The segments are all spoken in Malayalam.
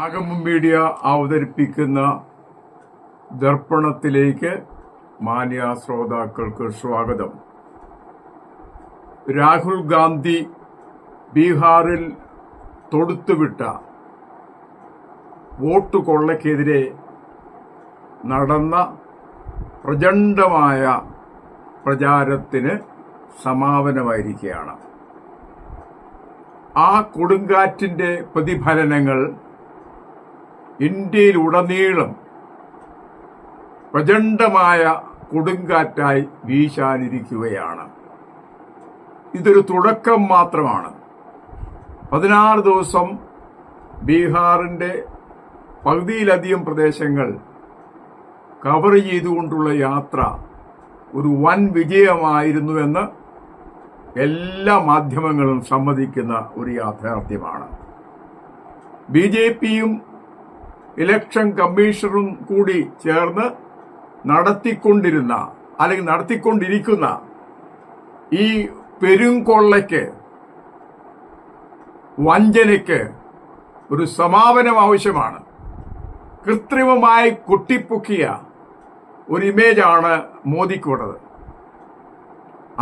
ആഗമം മീഡിയ അവതരിപ്പിക്കുന്ന ദർപ്പണത്തിലേക്ക് മാന്യ ശ്രോതാക്കൾക്ക് സ്വാഗതം. രാഹുൽ ഗാന്ധി ബീഹാറിൽ തൊടുത്തുവിട്ട വോട്ട് കൊള്ളയ്ക്കെതിരെ നടന്ന പ്രചണ്ഡമായ പ്രചാരത്തിന് സമാപനമായിരിക്കുകയാണ്. ആ കൊടുങ്കാറ്റിന്റെ പ്രതിഫലനങ്ങൾ ഇന്ത്യയിലുടനീളം പ്രചണ്ഡമായ കൊടുങ്കാറ്റായി വീശാനിരിക്കുകയാണ്. ഇതൊരു തുടക്കം മാത്രമാണ്. 16 ദിവസം ബീഹാറിന്റെ പകുതിയിലധികം പ്രദേശങ്ങൾ കവർ ചെയ്തുകൊണ്ടുള്ള യാത്ര ഒരു വൻ വിജയമായിരുന്നുവെന്ന് എല്ലാ മാധ്യമങ്ങളും സമ്മതിക്കുന്ന ഒരു യാഥാർത്ഥ്യമാണ്. BJPയും ഇലക്ഷൻ കമ്മീഷണറും കൂടി ചേർന്ന് നടത്തിക്കൊണ്ടിരിക്കുന്ന ഈ പെരുംകൊള്ളയ്ക്ക്, വഞ്ചനയ്ക്ക് ഒരു സമാപനം ആവശ്യമാണ്. കൃത്രിമമായി കൊട്ടിപ്പൊക്കിയ ഒരു ഇമേജാണ് മോദിക്കുള്ളത്.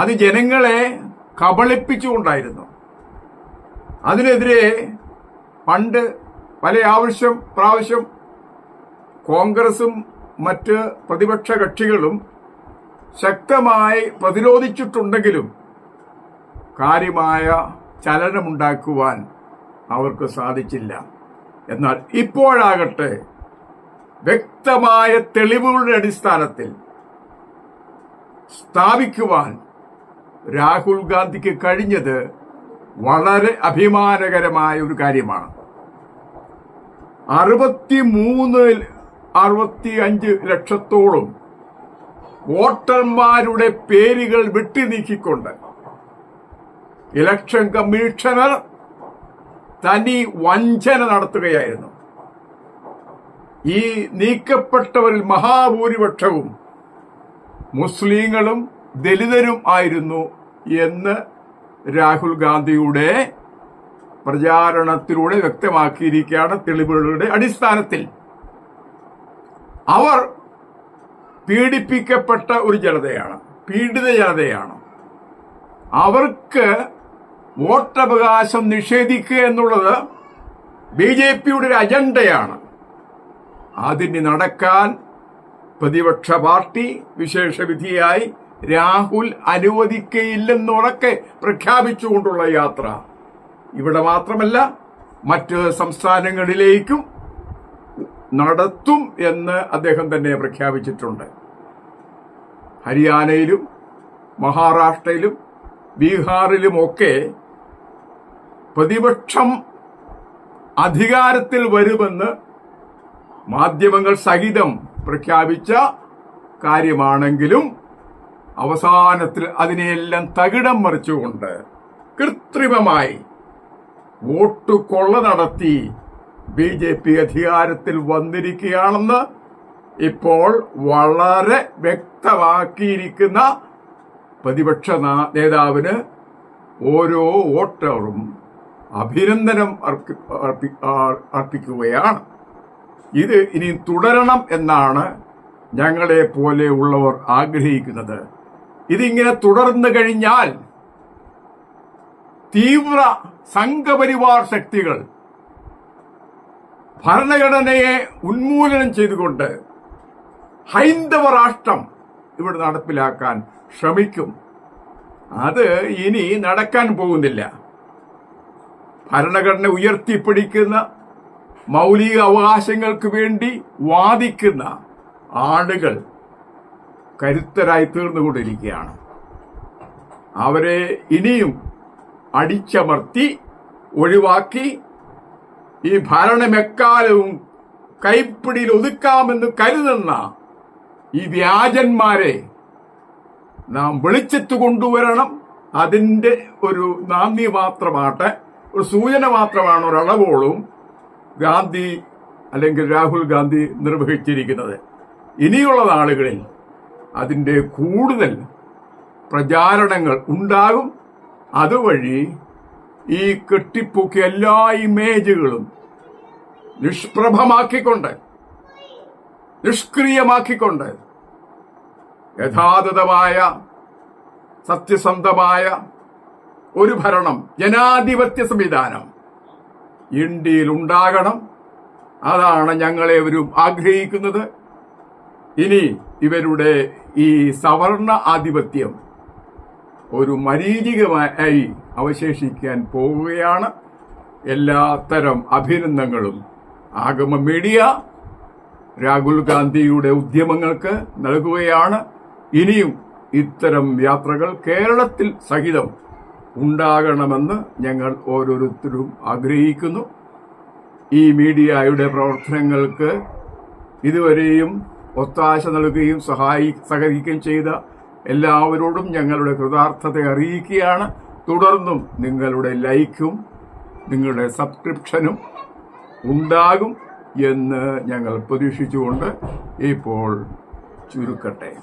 അത് ജനങ്ങളെ കബളിപ്പിച്ചുകൊണ്ടായിരുന്നു. അതിനെതിരെ പണ്ട് പല പ്രാവശ്യം കോൺഗ്രസും മറ്റ് പ്രതിപക്ഷ കക്ഷികളും ശക്തമായി പ്രതിരോധിച്ചിട്ടുണ്ടെങ്കിലും കാര്യമായ ചലനമുണ്ടാക്കുവാൻ അവർക്ക് സാധിച്ചില്ല. എന്നാൽ ഇപ്പോഴാകട്ടെ വ്യക്തമായ തെളിവുകളുടെ അടിസ്ഥാനത്തിൽ സ്ഥാപിക്കുവാൻ രാഹുൽ ഗാന്ധിക്ക് കഴിഞ്ഞത് വളരെ അഭിമാനകരമായ ഒരു കാര്യമാണ്. 65 ലക്ഷത്തോളം വോട്ടർമാരുടെ പേരുകൾ വിട്ടുനീക്കിക്കൊണ്ട് ഇലക്ഷൻ കമ്മീഷണർ തനി വഞ്ചന നടത്തുകയായിരുന്നു. ഈ നീക്കപ്പെട്ടവരിൽ മഹാഭൂരിപക്ഷവും മുസ്ലിങ്ങളും ദലിതരും ആയിരുന്നു എന്ന് രാഹുൽ ഗാന്ധിയുടെ പ്രചാരണത്തിലൂടെ വ്യക്തമാക്കിയിരിക്കുകയാണ്. തെളിവുകളുടെ അടിസ്ഥാനത്തിൽ അവർ പീഡിപ്പിക്കപ്പെട്ട ഒരു പീഡിത ജനതയാണ്. അവർക്ക് വോട്ടവകാശം നിഷേധിക്കുക എന്നുള്ളത് BJPയുടെ ഒരു അജണ്ടയാണ്. അതിന് നടക്കാൻ പ്രതിപക്ഷ പാർട്ടി വിശേഷവിധിയായി രാഹുൽ അനുവദിക്കയില്ലെന്നുറക്കെ പ്രഖ്യാപിച്ചുകൊണ്ടുള്ള യാത്ര ഇവിടെ മാത്രമല്ല മറ്റ് സംസ്ഥാനങ്ങളിലേക്കും നടത്തും എന്ന് അദ്ദേഹം തന്നെ പ്രഖ്യാപിച്ചിട്ടുണ്ട്. ഹരിയാനയിലും മഹാരാഷ്ട്രയിലും ബീഹാറിലുമൊക്കെ പ്രതിപക്ഷം അധികാരത്തിൽ വരുമെന്ന് മാധ്യമങ്ങൾ സഹിതം പ്രഖ്യാപിച്ച കാര്യമാണെങ്കിലും അവസാനത്തിൽ അതിനെയെല്ലാം തകിടം മറിച്ചുകൊണ്ട് കൃത്രിമമായി വോട്ട് കൊള്ള നടത്തി BJP അധികാരത്തിൽ വന്നിരിക്കുകയാണെന്ന് ഇപ്പോൾ വളരെ വ്യക്തമാക്കിയിരിക്കുന്ന പ്രതിപക്ഷ നേതാവിന് ഓരോ വോട്ടറും അഭിനന്ദനം അർപ്പിക്കുകയാണ്. ഇത് ഇനി തുടരണം എന്നാണ് ഞങ്ങളെ പോലെ ഉള്ളവർ ആഗ്രഹിക്കുന്നത്. ഇതിങ്ങനെ തുടർന്നു കഴിഞ്ഞാൽ തീവ്ര സംഘപരിവാർ ശക്തികൾ ഭരണഘടനയെ ഉന്മൂലനം ചെയ്തുകൊണ്ട് ഹൈന്ദവ രാഷ്ട്രം ഇവിടെ നടപ്പിലാക്കാൻ ശ്രമിക്കും. അത് ഇനി നടക്കാൻ പോകുന്നില്ല. ഭരണഘടന ഉയർത്തിപ്പിടിക്കുന്ന മൗലിക അവകാശങ്ങൾക്ക് വേണ്ടി വാദിക്കുന്ന ആളുകൾ കരുത്തരായി തീർന്നുകൊണ്ടിരിക്കുകയാണ്. അവരെ ഇനിയും അടിച്ചമർത്തി ഒഴിവാക്കി ഈ ഭരണമെക്കാലവും കൈപ്പിടിയിൽ ഒതുക്കാമെന്ന് കരുതുന്ന ഈ വ്യാജന്മാരെ നാം വെളിച്ചത്ത് കൊണ്ടുവരണം. അതിന്റെ ഒരു നാന്ദി മാത്രമാട്ടെ, ഒരു സൂചന മാത്രമാണ് ഒരളവോളും ഗാന്ധി അല്ലെങ്കിൽ രാഹുൽ ഗാന്ധി നിർവഹിച്ചിരിക്കുന്നത്. ഇനിയുള്ള നാളുകളിൽ അതിന്റെ കൂടുതൽ പ്രചാരണങ്ങൾ ഉണ്ടാകും. അതുവഴി ഈ കെട്ടിപ്പൊക്കിയ എല്ലാ ഇമേജുകളും നിഷ്പ്രഭമാക്കിക്കൊണ്ട്, നിഷ്ക്രിയമാക്കിക്കൊണ്ട് യഥാർത്ഥമായ സത്യസന്ധമായ ഒരു ഭരണം, ജനാധിപത്യ സംവിധാനം ഇന്ത്യയിൽ ഉണ്ടാകണം. അതാണ് ഞങ്ങളേവരും ആഗ്രഹിക്കുന്നത്. ഇനി ഇവരുടെ ഈ സവർണ ആധിപത്യം ഒരു മരീചികമായി അവശേഷിക്കാൻ പോവുകയാണ്. എല്ലാത്തരം അഭിനന്ദനങ്ങളും ആഗമ മീഡിയ രാഹുൽ ഗാന്ധിയുടെ ഉദ്യമങ്ങൾക്ക് നൽകുകയാണ്. ഇനിയും ഇത്തരം യാത്രകൾ കേരളത്തിൽ സഹിതം ഉണ്ടാകണമെന്ന് ഞങ്ങൾ ഓരോരുത്തരും ആഗ്രഹിക്കുന്നു. ഈ മീഡിയയുടെ പ്രവർത്തനങ്ങൾക്ക് ഇതുവരെയും ഒത്താശ നൽകുകയും സഹകരിക്കുകയും ചെയ്ത എല്ലാവരോടും ഞങ്ങളുടെ കൃതാർത്ഥത അറിയിക്കുകയാണ്. തുടർന്നും നിങ്ങളുടെ ലൈക്കും നിങ്ങളുടെ സബ്സ്ക്രിപ്ഷനും ഉണ്ടാകും എന്ന് ഞങ്ങൾ പ്രതീക്ഷിച്ചുകൊണ്ട് ഇപ്പോൾ ചുരുക്കട്ടെ.